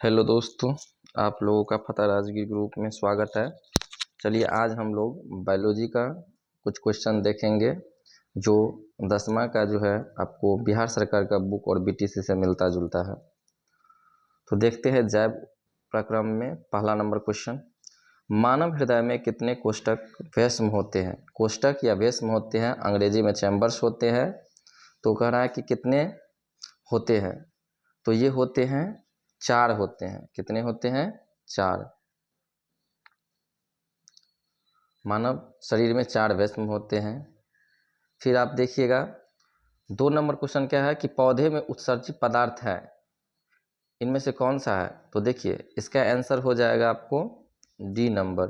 Hello दोस्तों, आप लोगों का फतह राजगीर ग्रुप में स्वागत है। चलिए आज हम लोग बायोलॉजी का कुछ क्वेश्चन देखेंगे जो 10वां का जो है आपको बिहार सरकार का बुक और बीटीसी से मिलता जुलता है। तो देखते हैं जैव प्रक्रम में पहला नंबर क्वेश्चन, मानव हृदय में कितने कोष्ठक वैश्म होते हैं? कोष्ठक या वैश्म होते हैं, अंग्रेजी में चैम्बर्स होते हैं। तो कह रहा है कि कितने होते हैं, तो ये होते हैं 4 होते हैं। कितने होते हैं? 4। मानव शरीर में 4 वैश्म होते हैं। फिर आप देखिएगा 2 नंबर क्वेश्चन क्या है कि पौधे में उत्सर्जित पदार्थ है, इनमें से कौन सा है? तो देखिए इसका आंसर हो जाएगा आपको डी नंबर,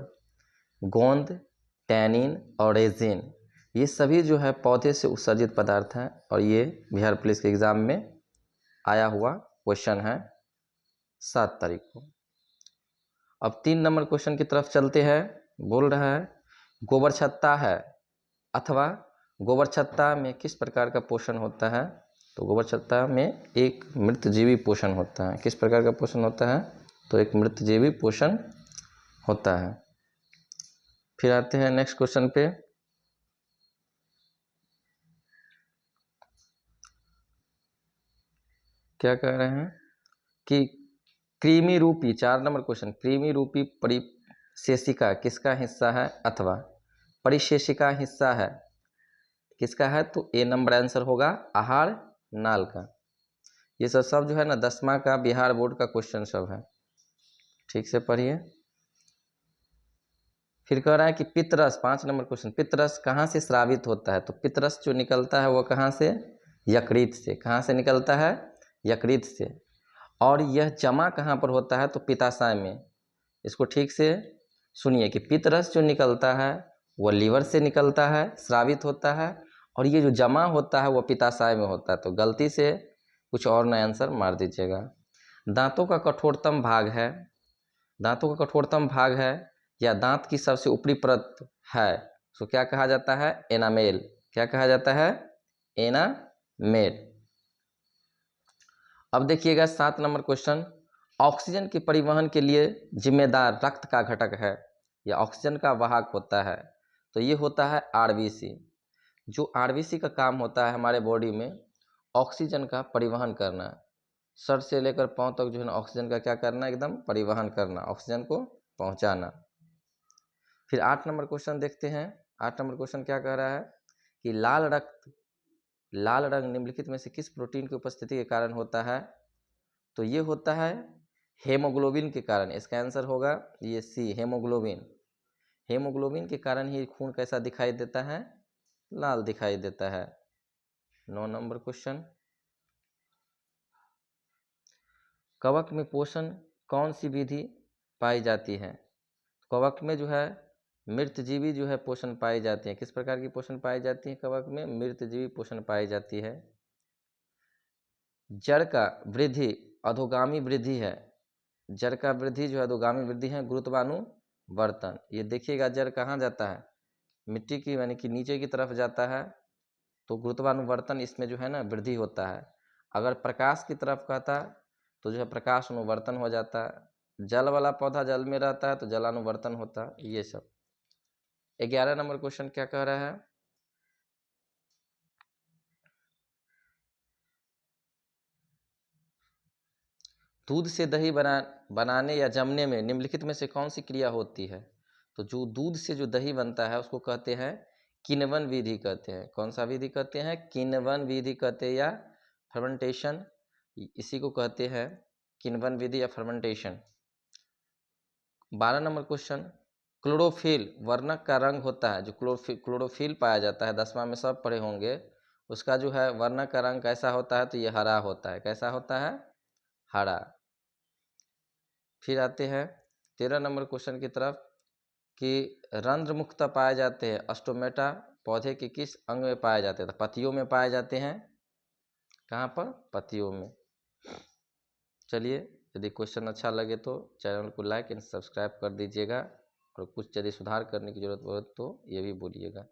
गोंद, टैनिन और रेजिन। ये सभी जो है पौधे से उत्सर्जित पदार्थ हैं और ये बिहार पुलिस के एग्जाम में आया हुआ क्वेश्चन है 7 तारीख को। अब 3 नंबर क्वेश्चन की तरफ चलते हैं। बोल रहा है गोबर छत्ता है अथवा गोबर छत्ता में किस प्रकार का पोषण होता है? तो गोबर छत्ता में एक मृतजीवी पोषण होता है। किस प्रकार का पोषण होता है? तो एक मृतजीवी पोषण होता है। फिर आते हैं नेक्स्ट क्वेश्चन पे। क्या कह रहे हैं कि कृमि रूपी, 4 नंबर क्वेश्चन, कृमि रूपी परिशेषिका किसका हिस्सा है अथवा परिशेषिका हिस्सा है किसका है? तो ए नंबर आंसर होगा आहार नाल का। ये सब जो है ना 10वां का बिहार बोर्ड का क्वेश्चन सब है, ठीक से पढ़िए। फिर कह रहा है कि पितरस, 5 नंबर क्वेश्चन, पितरस कहाँ से स्रावित होता है? तो पितरस जो निकलता है वो कहाँ से? यकृत से। कहाँ से निकलता है? यकृत से। और यह जमा कहाँ पर होता है? तो पित्ताशय में। इसको ठीक से सुनिए कि पितरस जो निकलता है वो लीवर से निकलता है, स्रावित होता है, और ये जो जमा होता है वो पित्ताशय में होता है। तो गलती से कुछ और नया आंसर मार दीजिएगा। दांतों का कठोरतम भाग है, दांतों का कठोरतम भाग है या दांत की सबसे ऊपरी परत है, तो क्या कहा जाता है? एनामेल। क्या कहा जाता है? एनामेल। अब देखिएगा 7 नंबर क्वेश्चन, ऑक्सीजन के परिवहन के लिए जिम्मेदार रक्त का घटक है या ऑक्सीजन का वाहक होता है, तो ये होता है आरबीसी। जो आरबीसी का काम होता है हमारे बॉडी में ऑक्सीजन का परिवहन करना, सर से लेकर पांव तक जो है ना ऑक्सीजन का क्या करना, एकदम परिवहन करना, ऑक्सीजन को पहुंचाना। फिर 8 नंबर क्वेश्चन देखते हैं। 8 नंबर क्वेश्चन क्या कह रहा है कि लाल रंग निम्नलिखित में से किस प्रोटीन की उपस्थिति के कारण होता है? तो ये होता है हेमोग्लोबिन के कारण। इसका आंसर होगा ये सी, हेमोग्लोबिन। हेमोग्लोबिन के कारण ही खून कैसा दिखाई देता है? लाल दिखाई देता है। 9 नंबर क्वेश्चन, कवक में पोषण कौन सी विधि पाई जाती है? कवक में जो है मृतजीवी जो है पोषण पाई जाती है। किस प्रकार की पोषण पाई जाती है? कवक में मृतजीवी पोषण पाई जाती है। जड़ का वृद्धि अधोगामी वृद्धि है, जड़ का वृद्धि जो है अधोगामी वृद्धि है, गुरुत्वानुवर्तन। ये देखिएगा जड़ कहाँ जाता है? मिट्टी की यानी कि नीचे की तरफ जाता है, तो गुरुत्वानुवर्तन इसमें जो है ना वृद्धि होता है। अगर प्रकाश की तरफ कहता तो जो है प्रकाश अनुवर्तन हो जाता है। जल वाला पौधा जल में रहता है तो जलानुवर्तन होता है। ये सब। 11 नंबर क्वेश्चन क्या कह रहा है? दूध से दही बनाने या जमने में निम्नलिखित में से कौन सी क्रिया होती है? तो जो दूध से जो दही बनता है उसको कहते हैं किण्वन विधि कहते हैं। कौन सा विधि कहते हैं? किण्वन विधि कहते हैं या फर्मेंटेशन, इसी को कहते हैं किण्वन विधि या फर्मेंटेशन। 12 नंबर क्वेश्चन, क्लोरोफिल वर्णक का रंग होता है, जो क्लोरोफिल पाया जाता है 10वां में सब पढ़े होंगे, उसका जो है वर्णक का रंग कैसा होता है? तो ये हरा होता है। कैसा होता है? हरा। फिर आते हैं 13 नंबर क्वेश्चन की तरफ कि रंध्र मुक्ता पाए जाते हैं अस्टोमेटा पौधे के किस अंग में पाए जाते हैं? तो पत्तियों में पाए जाते हैं। कहाँ पर? पत्तियों में। चलिए, यदि क्वेश्चन अच्छा लगे तो चैनल को लाइक एंड सब्सक्राइब कर दीजिएगा, और कुछ यदि सुधार करने की जरूरत हो तो ये भी बोलिएगा।